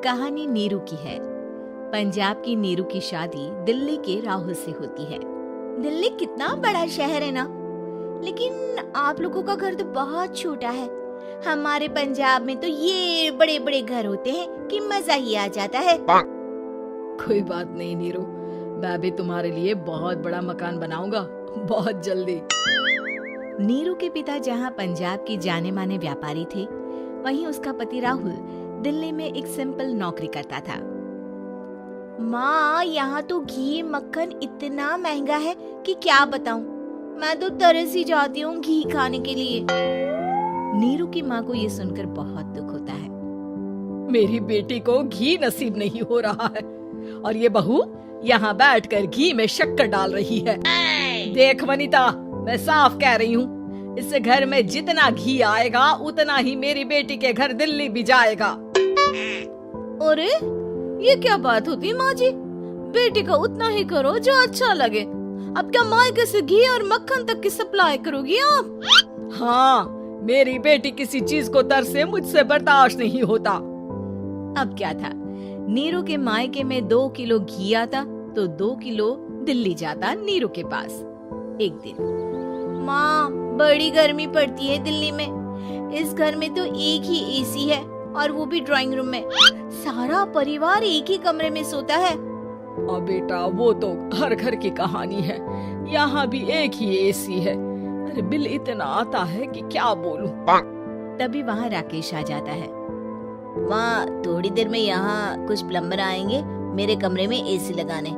कहानी नीरू की है। पंजाब की नीरू की शादी दिल्ली के राहुल से होती है। दिल्ली कितना बड़ा शहर है ना, लेकिन आप लोगों का घर तो बहुत छोटा है। हमारे पंजाब में तो ये बड़े बड़े घर होते हैं कि मजा ही आ जाता है। कोई बात नहीं नीरू, मैं भी तुम्हारे लिए बहुत बड़ा मकान बनाऊंगा बहुत जल्दी। नीरू के पिता जहाँ पंजाब के जाने माने व्यापारी थे, वहीं उसका पति राहुल दिल्ली में एक सिंपल नौकरी करता था। माँ, यहाँ तो घी मक्खन इतना महंगा है कि क्या बताऊं। मैं तो तरस ही जाती हूँ घी खाने के लिए। नीरू की माँ को ये सुनकर बहुत दुख होता है। मेरी बेटी को घी नसीब नहीं हो रहा है और ये बहू यहाँ बैठकर घी में शक्कर डाल रही है। देख वनिता, मैं साफ कह रही हूँ, इस घर में जितना घी आएगा उतना ही मेरी बेटी के घर दिल्ली भी जाएगा। अरे ये क्या बात होती है माँ जी? बेटी का उतना ही करो जो अच्छा लगे। अब क्या मायके से घी और मक्खन तक की सप्लाई करोगी आप? हाँ, मेरी बेटी किसी चीज को तरसे मुझसे बर्दाश्त नहीं होता। अब क्या था, नीरू के मायके में 2 किलो घी आता तो 2 किलो दिल्ली जाता नीरू के पास। एक दिन, माँ बड़ी गर्मी पड़ती है दिल्ली में। इस घर में तो एक ही एसी है और वो भी ड्राइंग रूम में। सारा परिवार एक ही कमरे में सोता है। अब बेटा, वो तो हर घर की कहानी है। यहाँ भी एक ही एसी है। अरे बिल इतना आता है कि क्या बोलूं। तभी वहाँ राकेश आ जाता है। माँ, थोड़ी देर में यहाँ कुछ प्लम्बर आएंगे मेरे कमरे में एसी लगाने।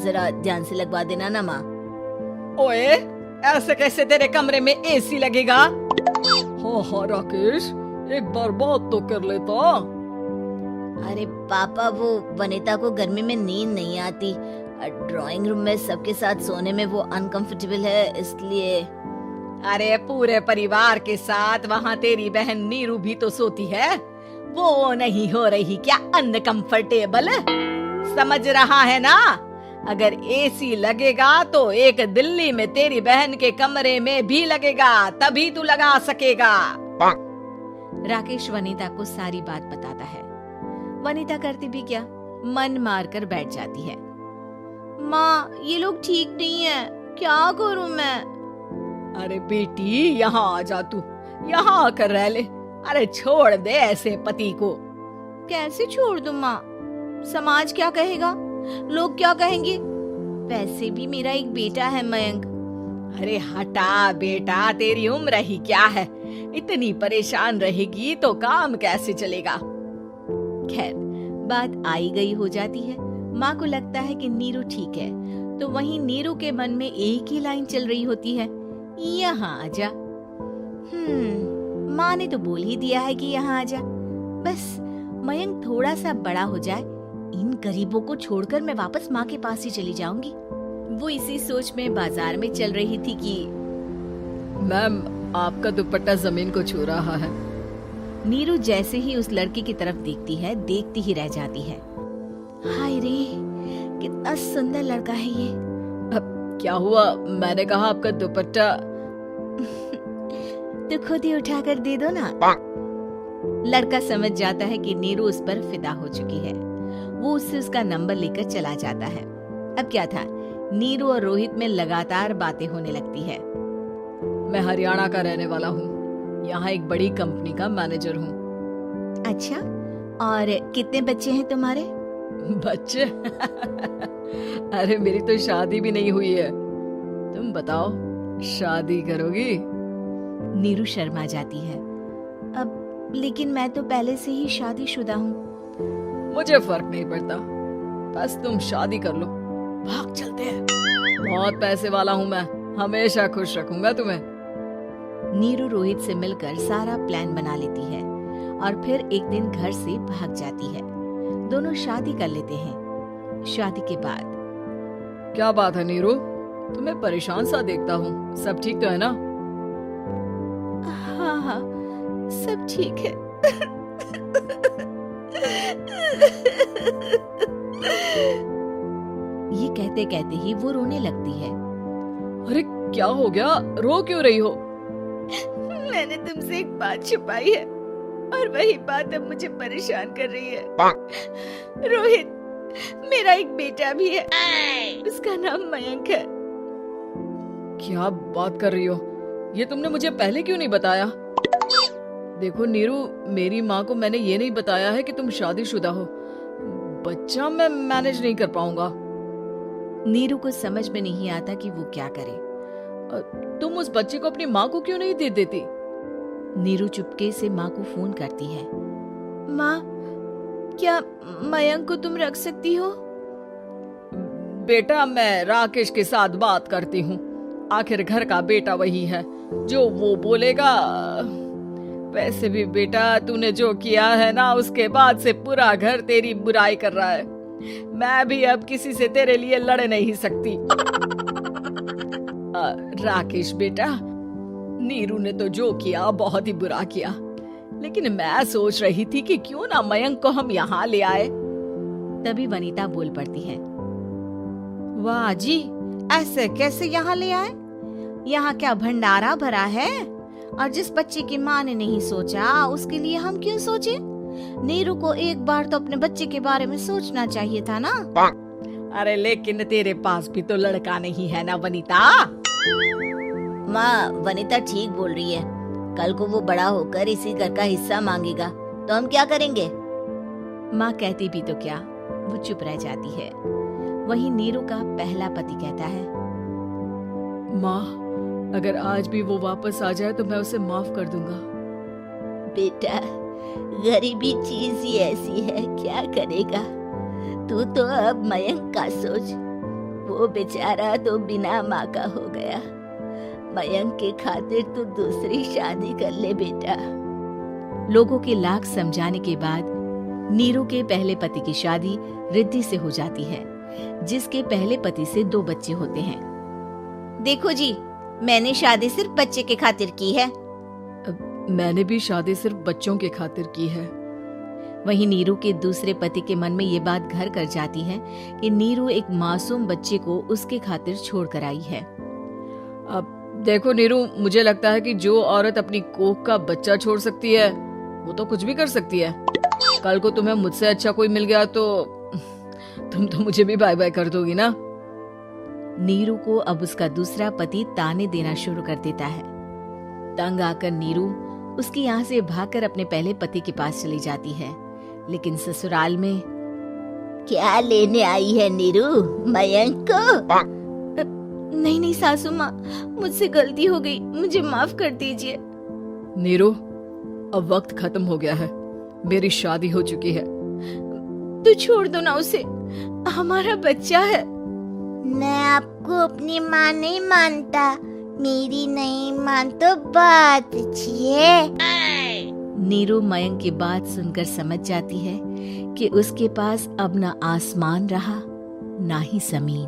जरा ध्यान से लगवा देना ना माँ। ओए, ऐसे कैसे तेरे कमरे में एसी लगेगा? हाँ राकेश, एक बार बात तो कर लेता। अरे पापा, वो वनिता को गर्मी में नींद नहीं आती। ड्राइंग रूम में सबके साथ सोने में वो अनकंफर्टेबल है, इसलिए। अरे पूरे परिवार के साथ वहाँ तेरी बहन नीरू भी तो सोती है। वो नहीं हो रही क्या अनकंफर्टेबल? समझ रहा है ना? अगर एसी लगेगा तो एक दिल्ली में तेरी बहन के कमरे में भी लगेगा, तभी तू लगा सकेगा। राकेश वनिता को सारी बात बताता है। वनिता करती भी क्या, मन मार कर बैठ जाती है। माँ, ये लोग ठीक नहीं है, क्या करूँ मैं? अरे बेटी, यहाँ आ जा तू, यहाँ आकर रह ले। अरे छोड़ दे ऐसे पति को। कैसे छोड़ दूँ माँ? समाज क्या कहेगा, लोग क्या कहेंगे? वैसे भी मेरा एक बेटा है मयंक। अरे हटा बेटा, तेरी उम्र ही क्या है? इतनी परेशान रहेगी तो काम कैसे चलेगा? खैर, बात आई गई हो जाती है। माँ को लगता है कि नीरू ठीक है, तो वहीं नीरू के मन में एक ही लाइन चल रही होती है, यहाँ आजा। माँ ने तो बोल ही दिया है कि यहाँ आजा। बस मयंक थोड़ा सा बड़ा हो जाए, इन गरीबों को छोड़कर मैं वापस माँ के पास ही चली जाऊंगी। वो इसी सोच में बाजार में चल रही थी कि मैम, आपका दुपट्टा जमीन को छू रहा है। नीरू जैसे ही उस लड़की की तरफ देखती है, देखती ही रह जाती है। हाय रे, कितना सुंदर लड़का है ये। अब क्या हुआ? मैंने कहा आपका दुपट्टा। तो खुद ही उठाकर दे दो ना। लड़का समझ जाता है कि नीरू उस पर फिदा हो चुकी है। वो उससे उसका नंबर लेकर चला जाता है। अब क्या था, नीरू और रोहित में लगातार बातें होने लगती है। मैं हरियाणा का रहने वाला हूँ, यहाँ एक बड़ी कंपनी का मैनेजर हूँ। अच्छा, और कितने बच्चे हैं तुम्हारे? बच्चे? अरे मेरी तो शादी भी नहीं हुई है। तुम बताओ, शादी करोगी? नीरू शर्मा जाती है। अब लेकिन मैं तो पहले से ही शादीशुदा हूँ। मुझे फर्क नहीं पड़ता, बस तुम शादी कर लो, भाग चलते हैं। बहुत पैसे वाला हूँ मैं, हमेशा खुश रखूंगा तुम्हें। नीरू रोहित से मिलकर सारा प्लान बना लेती है और फिर एक दिन घर से भाग जाती है। दोनों शादी कर लेते हैं। शादी के बाद, क्या बात है नीरू, तुम्हें परेशान सा देखता हूँ, सब ठीक तो है ना? हाँ हाँ, सब ठीक है। ये कहते कहते ही वो रोने लगती है। अरे क्या हो गया, रो क्यों रही हो? मैंने तुमसे एक बात छुपाई है। और वही बात अब मुझे परेशान कर रही है। रोहित, मेरा एक बेटा भी है, उसका नाम मयंक है। क्या बात कर रही हो? ये तुमने मुझे पहले क्यों नहीं बताया? देखो नीरू, मेरी माँ को मैंने ये नहीं बताया है कि तुम शादीशुदा हो। बच्चा मैं मैनेज नहीं कर पाऊंगा। नीरू को समझ में नहीं आता कि वो क्या करे। तुम उस बच्चे को अपनी माँ को क्यों नहीं दे देती? नीरू चुपके से माँ को फोन करती है। माँ, क्या मयंक को तुम रख सकती हो? बेटा, मैं राकेश के साथ बात करती हूँ। आखिर घर का बेटा वही है, जो वो बोलेगा। वैसे भी बेटा, तूने जो किया है ना, उसके बाद से पूरा घर तेरी बुराई कर रहा है। मैं भी अब किसी से तेरे लिए लड़ नहीं सकती। राकेश बेटा, नीरू ने तो जो किया बहुत ही बुरा किया, लेकिन मैं सोच रही थी कि क्यों ना मयंक को हम यहाँ ले आए। तभी वनीता बोल पड़ती है। वाह जी, ऐसे कैसे यहाँ ले आए? यहाँ क्या भंडारा भरा है? और जिस बच्चे की माँ ने नहीं सोचा, उसके लिए हम क्यों सोचे? नीरू को एक बार तो अपने बच्चे के बारे में सोचना चाहिए था ना। अरे लेकिन तेरे पास भी तो लड़का नहीं है ना वनीता। माँ, वनीता ठीक बोल रही है। कल को वो बड़ा होकर इसी घर का हिस्सा मांगेगा तो हम क्या करेंगे? माँ कहती भी तो क्या, वो चुप रह जाती है। वहीं नीरू का पहला पति कहता है। माँ, अगर आज भी वो वापस आ जाए तो मैं उसे माफ कर दूंगा। बेटा, गरीबी चीज ही ऐसी है, क्या करेगा? तू तो अब मयंक का सोच। वो बेचारा तो बिना माँ का हो गया। मयंक के खातिर तू दूसरी शादी कर ले बेटा। लोगों के लाख समझाने के बाद नीरू के पहले पति की शादी रिद्धि से हो जाती है, जिसके पहले पति से 2 बच्चे होते हैं। देखो जी, मैंने शादी सिर्फ बच्चे के खातिर की है। मैंने भी शादी सिर्फ बच्चों के खातिर की है। वहीं नीरू के दूसरे पति के मन में ये बात घर कर जाती है कि नीरू एक मासूम बच्चे को उसके खातिर छोड़ कर आई है। अब देखो नीरू, मुझे लगता है कि जो औरत अपनी कोख का बच्चा छोड़ सकती है, वो तो कुछ भी कर सकती है। कल को तुम्हें मुझसे अच्छा कोई मिल गया तो तुम तो मुझे भी बाय बाय कर दोगी ना। नीरू को अब उसका दूसरा पति ताने देना शुरू कर देता है। तंग आकर नीरू उसकी यहाँ से भागकर अपने पहले पति के पास चली जाती है, लेकिन ससुराल में क्या लेने आई है नीरू, मयंक को? नहीं नहीं सासू माँ, मुझसे गलती हो गई, मुझे माफ कर दीजिए। नीरू, अब वक्त खत्म हो गया है, मेरी शादी हो चुकी है। तो छोड़ दो ना उसे, हमारा बच्चा है। मैं आपको अपनी माँ नहीं मानता, मेरी नहीं मान तो बात अच्छी है। नीरू मयंक की बात सुनकर समझ जाती है कि उसके पास अब ना आसमान रहा ना ही जमीन।